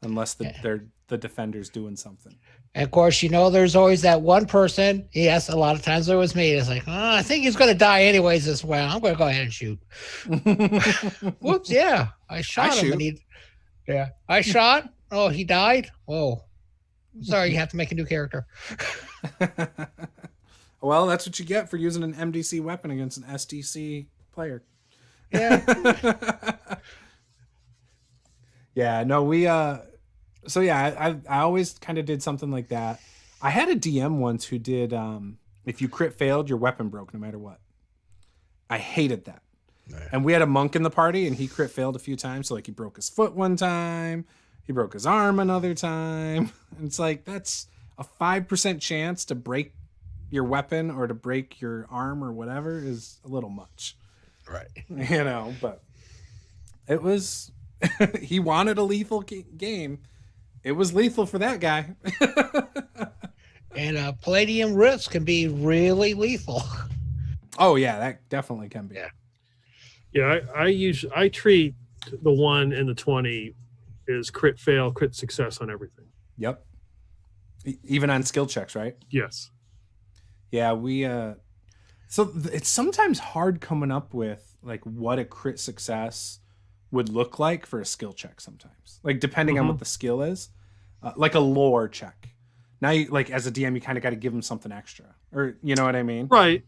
unless they're the defender's doing something. And of course, there's always that one person. Yes, a lot of times it was me. It's like, I think he's going to die anyways this way. I'm going to go ahead and shoot. Whoops! Yeah, I shot him. I shot. Oh, he died. Oh. Sorry, you have to make a new character. Well, that's what you get for using an MDC weapon against an SDC player. Yeah. Yeah, no, so yeah, I always kind of did something like that. I had a DM once who did, if you crit failed, your weapon broke no matter what. I hated that. Right. And we had a monk in the party and he crit failed a few times. So like he broke his foot one time. He broke his arm another time. And it's like, that's a 5% chance to break your weapon or to break your arm or whatever is a little much. Right. But it was, he wanted a lethal game. It was lethal for that guy. And Palladium Risk can be really lethal. Oh yeah, that definitely can be. Yeah. Yeah, I treat the 1 and the 20 is crit fail, crit success on everything. Yep. Even on skill checks, right? Yes. Yeah, so it's sometimes hard coming up with like what a crit success would look like for a skill check sometimes. Like depending on what the skill is. Like a lore check. Now you, like as a DM you kind of got to give them something extra. Or you know what I mean? Right.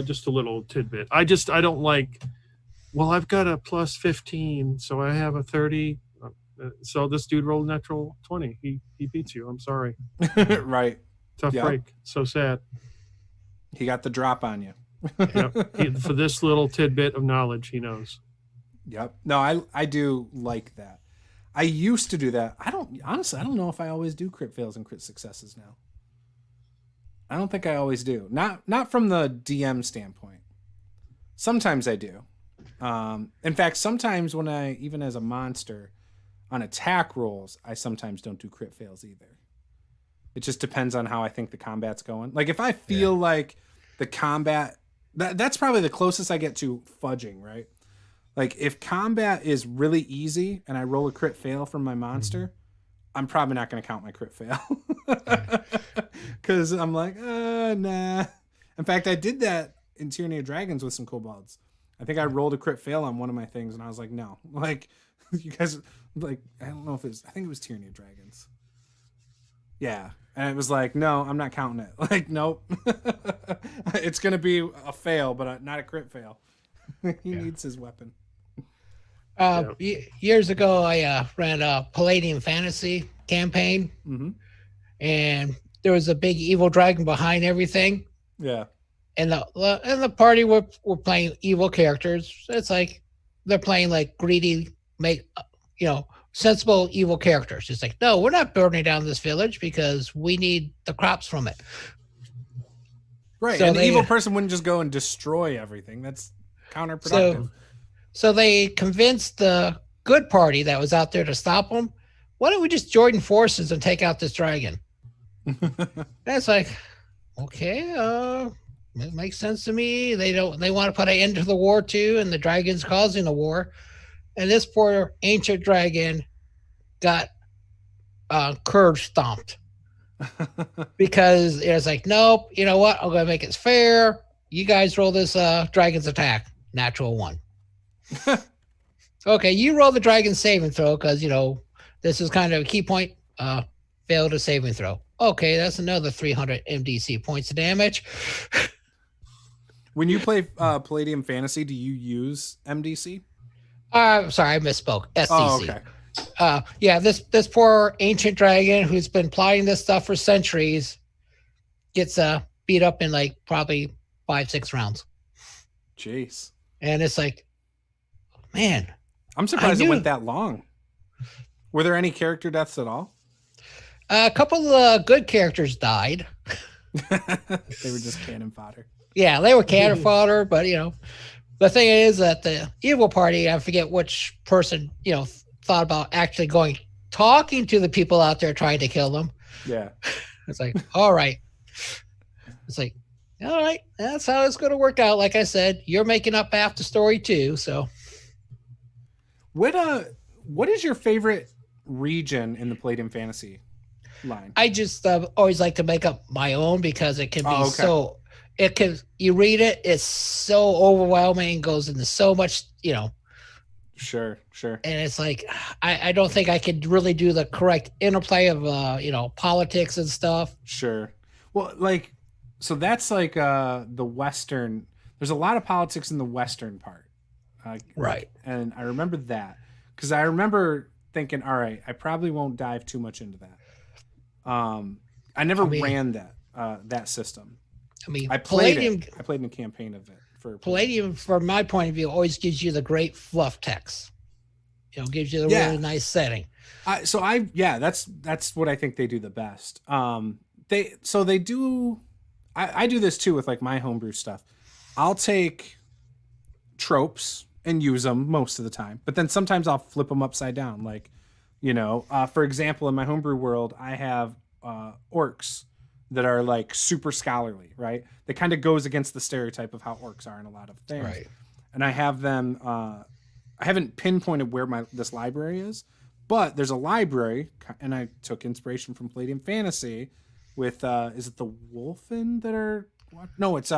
Just a little tidbit. I don't like, well, I've got a plus 15, so I have a 30. So this dude rolled a natural 20. He beats you. I'm sorry. Right. Tough break. So sad. He got the drop on you. Yep. For this little tidbit of knowledge, he knows. Yep. No, I do like that. I used to do that. I don't know if I always do crit fails and crit successes now. I don't think I always do. Not from the DM standpoint. Sometimes I do. In fact, sometimes when even as a monster, on attack rolls, I sometimes don't do crit fails either. It just depends on how I think the combat's going. Like if I feel like the combat, that's probably the closest I get to fudging, right? Like if combat is really easy and I roll a crit fail from my monster, I'm probably not going to count my crit fail. Because I'm like, nah. In fact, I did that in Tyranny of Dragons with some kobolds. I think I rolled a crit fail on one of my things, and I was like, no. Like, you guys, like, I don't know if it was, I think it was Tyranny of Dragons. Yeah. And it was like, no, I'm not counting it. Like, nope. It's going to be a fail, but not a crit fail. He needs his weapon. Years ago, I ran a Palladium Fantasy campaign, and there was a big evil dragon behind everything. Yeah, and the party were playing evil characters. It's like they're playing like greedy, sensible evil characters. It's like, no, we're not burning down this village because we need the crops from it. Right, so an evil person wouldn't just go and destroy everything. That's counterproductive. So they convinced the good party that was out there to stop them. Why don't we just join forces and take out this dragon? That's like, okay, it makes sense to me. They want to put an end to the war too, and the dragon's causing the war. And this poor ancient dragon got curb stomped because it was like, nope, you know what? I'm gonna make it fair. You guys roll this dragon's attack, natural 1. Okay, you roll the dragon saving throw because this is kind of a key point. Failed a saving throw. Okay, that's another 300 MDC points of damage. When you play Palladium Fantasy, do you use MDC? Sorry, I misspoke. SDC. Oh, okay. This poor ancient dragon who's been plotting this stuff for centuries gets beat up in like probably 5-6 rounds. Jeez. And it's like, man, I'm surprised it went that long. Were there any character deaths at all? A couple of good characters died. They were just cannon fodder. Yeah, they were cannon fodder, but the thing is that the evil party, I forget which person, thought about actually talking to the people out there trying to kill them. Yeah. It's like, all right. It's like, all right, that's how it's going to work out. Like I said, you're making up half the story too, so. What is your favorite region in the Palladium Fantasy line? I just always like to make up my own because it can be you read it, it's so overwhelming, goes into so much, Sure. And it's like, I don't think I could really do the correct interplay of, politics and stuff. Sure. Well, so that's like the Western, there's a lot of politics in the Western part. Right. And I remember that because I remember thinking, all right, I probably won't dive too much into that. I never ran that system. I played it. I played in a campaign of it. Palladium, from my point of view, always gives you the great fluff text. Gives you the really nice setting. That's what I think they do the best. They do. I do this too with like my homebrew stuff. I'll take tropes and use them most of the time, but then sometimes I'll flip them upside down. Like, for example, in my homebrew world, I have orcs that are like super scholarly, right? That kind of goes against the stereotype of how orcs are in a lot of things. Right. And I have them, I haven't pinpointed where this library is, but there's a library, and I took inspiration from Palladium Fantasy with, is it the Wolfen that are, no, it's,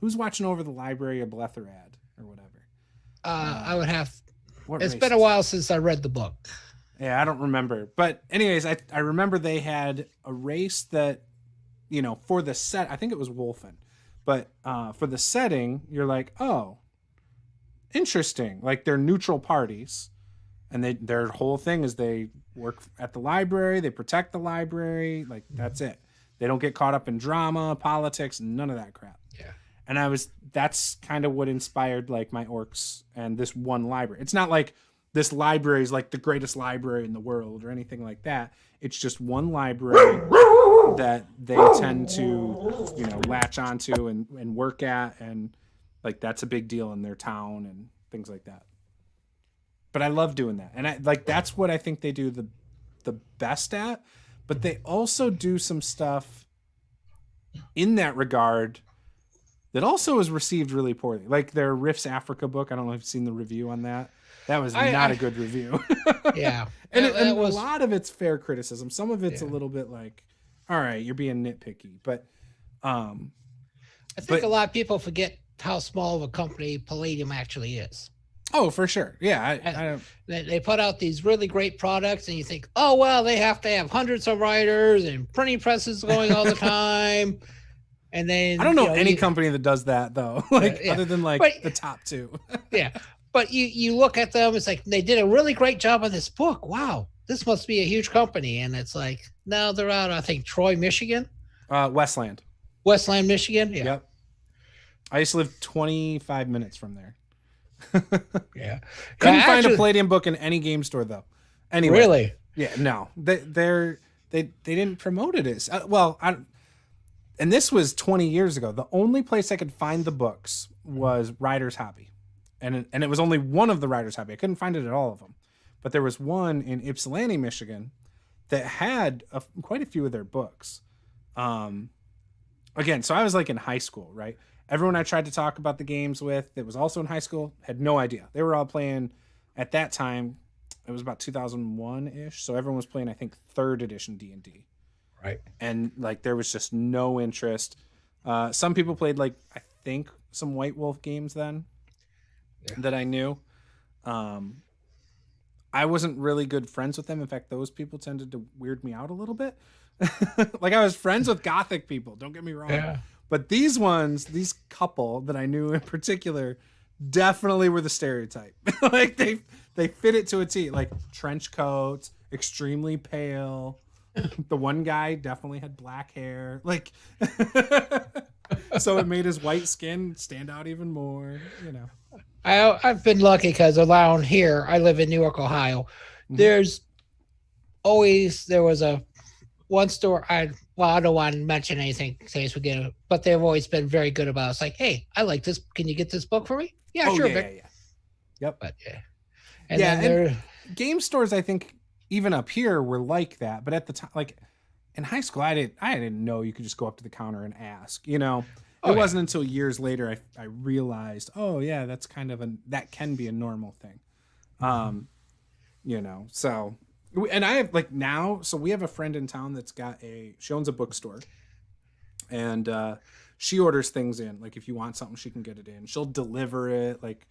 who's watching over the library of Bletherad or whatever? I would have, it's been a while since I read the book. Yeah, I don't remember. But anyways, I remember they had a race that, for the set, I think it was Wolfen, but for the setting, you're like, oh, interesting. Like they're neutral parties, and their whole thing is they work at the library, they protect the library, like that's it. They don't get caught up in drama, politics, none of that crap. Yeah. And that's kind of what inspired like my orcs and this one library. It's not like this library is like the greatest library in the world or anything like that. It's just one library that they tend to, latch onto and work at. And like, that's a big deal in their town and things like that. but I love doing that. And I like, that's what I think they do the best at, but they also do some stuff in that regard that also was received really poorly. Like their Rifts Africa book. I don't know if you've seen the review on that. That was not a good review. Yeah. and a lot of it's fair criticism. Some of it's a little bit like, all right, you're being nitpicky, but I think a lot of people forget how small of a company Palladium actually is. Oh, for sure. Yeah. They put out these really great products and you think, oh, well, they have to have hundreds of writers and printing presses going all the time. And then I don't know any company that does that though. Other than the top two. Yeah. But you look at them, it's like they did a really great job on this book. Wow. This must be a huge company. And it's like, no, they're out, I think, Troy, Michigan. Westland, Michigan. Yeah. Yep. I used to live 25 minutes from there. Yeah. Couldn't find a Palladium book in any game store though. Anyway. Really? Yeah, no. They didn't promote it as and this was 20 years ago. The only place I could find the books was Writer's Hobby. And it was only one of the Writer's Hobby. I couldn't find it at all of them. But there was one in Ypsilanti, Michigan that had quite a few of their books. Again, so I was like in high school, right? Everyone I tried to talk about the games with that was also in high school had no idea. They were all playing at that time. It was about 2001-ish. So everyone was playing, I think, 3rd edition D&D. Right. And like there was just no interest. Some people played I think some White Wolf games then that I knew. I wasn't really good friends with them. In fact, those people tended to weird me out a little bit. Like I was friends with Gothic people, don't get me wrong. Yeah. But these couple that I knew in particular definitely were the stereotype. Like they fit it to a T. Like trench coats, extremely pale. The one guy definitely had black hair. Like so it made his white skin stand out even more, you know. I've been lucky because around here, I live in Newark, Ohio. Mm-hmm. There was one store. I don't want to mention anything in case we get it, but they've always been very good about it. It's like, hey, I like this. Can you get this book for me? Yeah, sure. Yeah. Yep. But and game stores, I think, even up here were like that. But at the time, like in high school, I didn't know you could just go up to the counter and ask. You know, it wasn't until years later I realized, oh yeah, that's kind of that can be a normal thing. You know, so. And I have we have a friend in town that's she owns a bookstore and she orders things in. Like if you want something, she can get it in. She'll deliver it, like,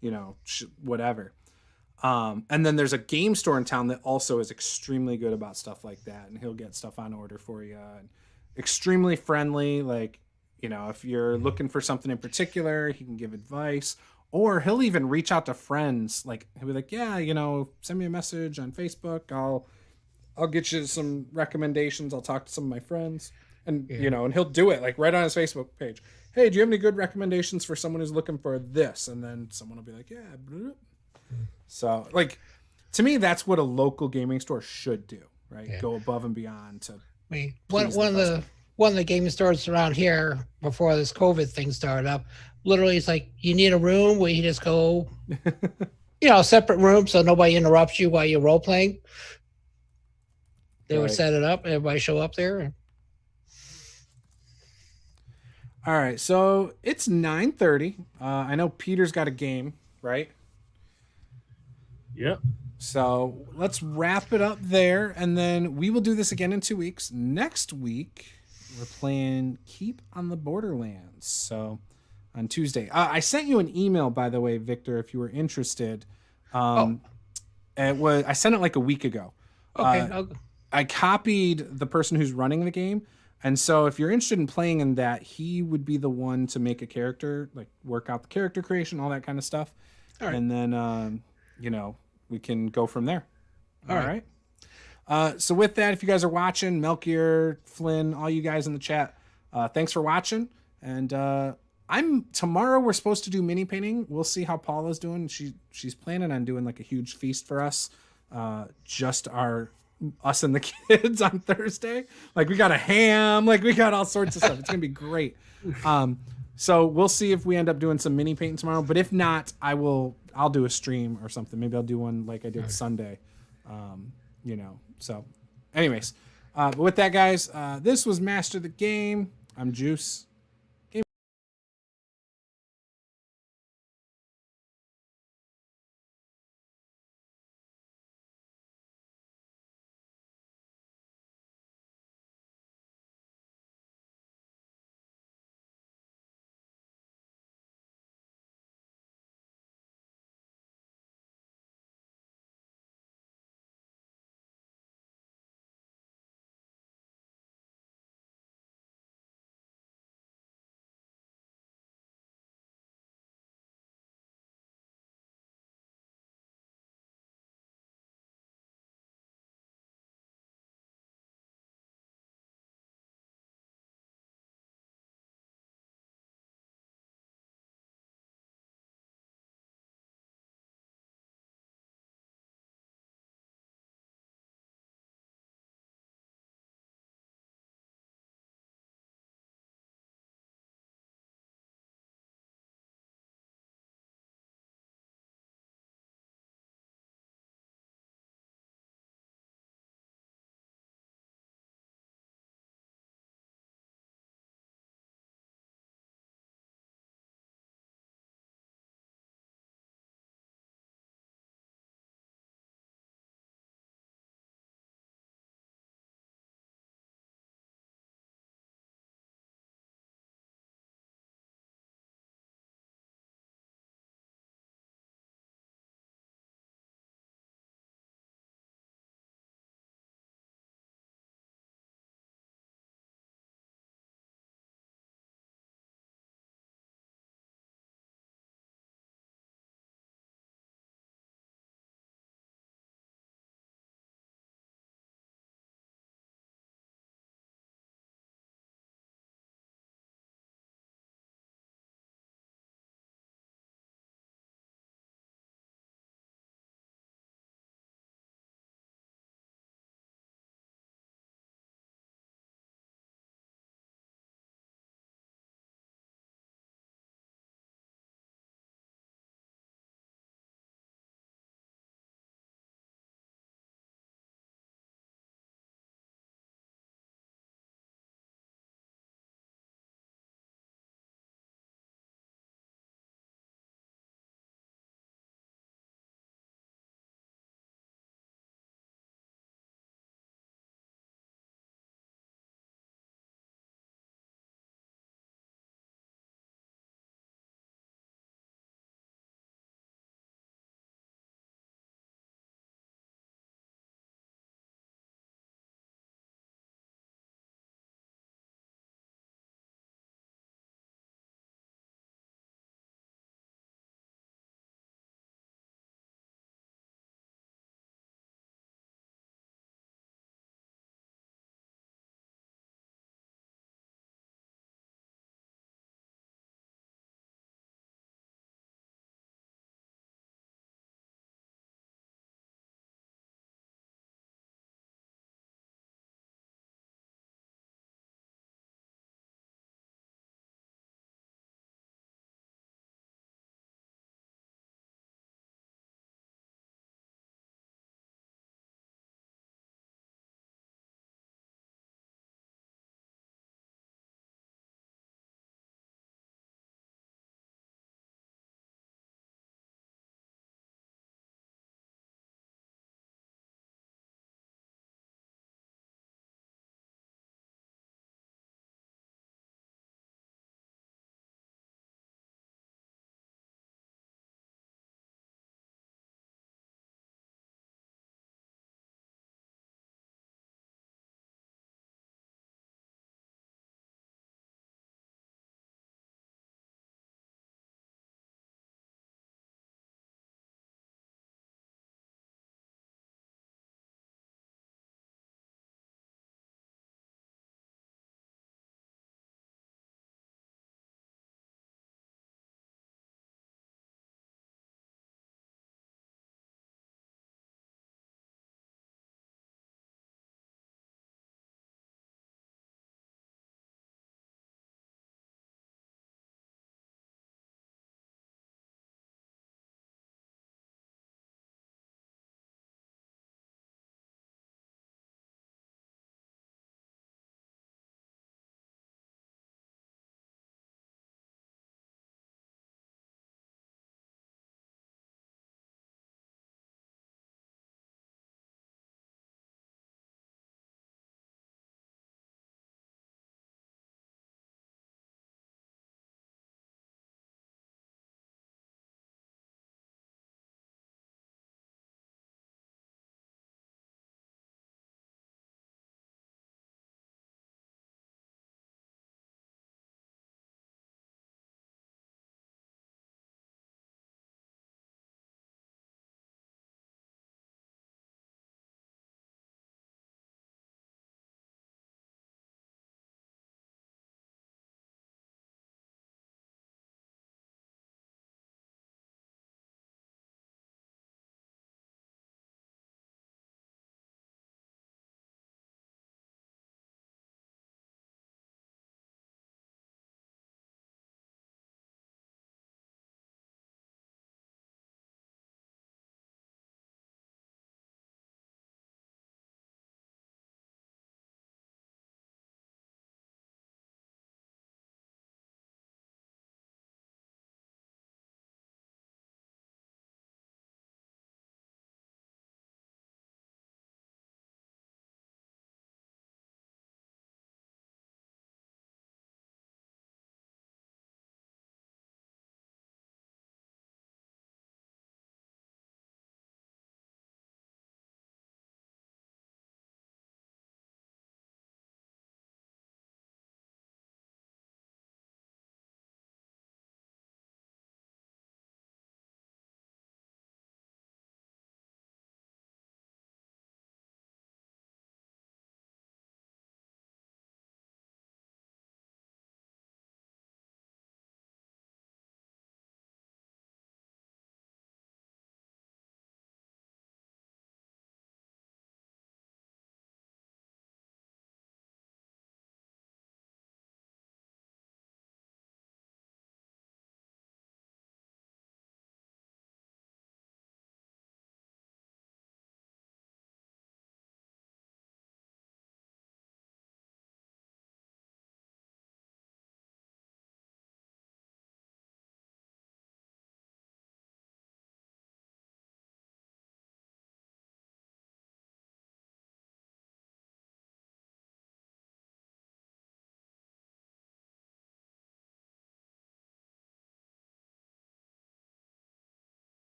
you know, whatever. And then there's a game store in town that also is extremely good about stuff like that. And he'll get stuff on order for you and extremely friendly. Like, you know, if you're looking for something in particular, he can give advice. Or he'll even reach out to friends. Like he'll be like, yeah, you know, send me a message on Facebook. I'll get you some recommendations. I'll talk to some of my friends. And, you know, and he'll do it like right on his Facebook page. Hey, do you have any good recommendations for someone who's looking for this? And then someone will be like, yeah. So like, to me, that's what a local gaming store should do, right? Yeah. Go above and beyond to. I mean, one of the gaming stores around here before this COVID thing started up, literally it's like you need a room where you just go, you know, a separate room so nobody interrupts you while you're role playing. They would set it up, everybody show up there. All right, so it's 9:30. I know Peter's got a game, right? Yep. So let's wrap it up there, and then we will do this again in 2 weeks. Next week, we're playing Keep on the Borderlands. So on Tuesday, I sent you an email, by the way, Victor, if you were interested. I sent it like a week ago. Okay. I copied the person who's running the game. And so if you're interested in playing in that, he would be the one to make a character, like work out the character creation, all that kind of stuff. All right. And then, you know, we can go from there. All right. So with that, if you guys are watching, Melchior, Flynn, all you guys in the chat, thanks for watching. And tomorrow we're supposed to do mini painting. We'll see how Paula's doing. She's planning on doing like a huge feast for us. Just us and the kids on Thursday. Like we got a ham, like we got all sorts of stuff. It's gonna be great. So we'll see if we end up doing some mini painting tomorrow. But if not, I'll do a stream or something. Maybe I'll do one like I did Sunday. So anyways, but with that, guys, this was Master the Game. I'm Juice.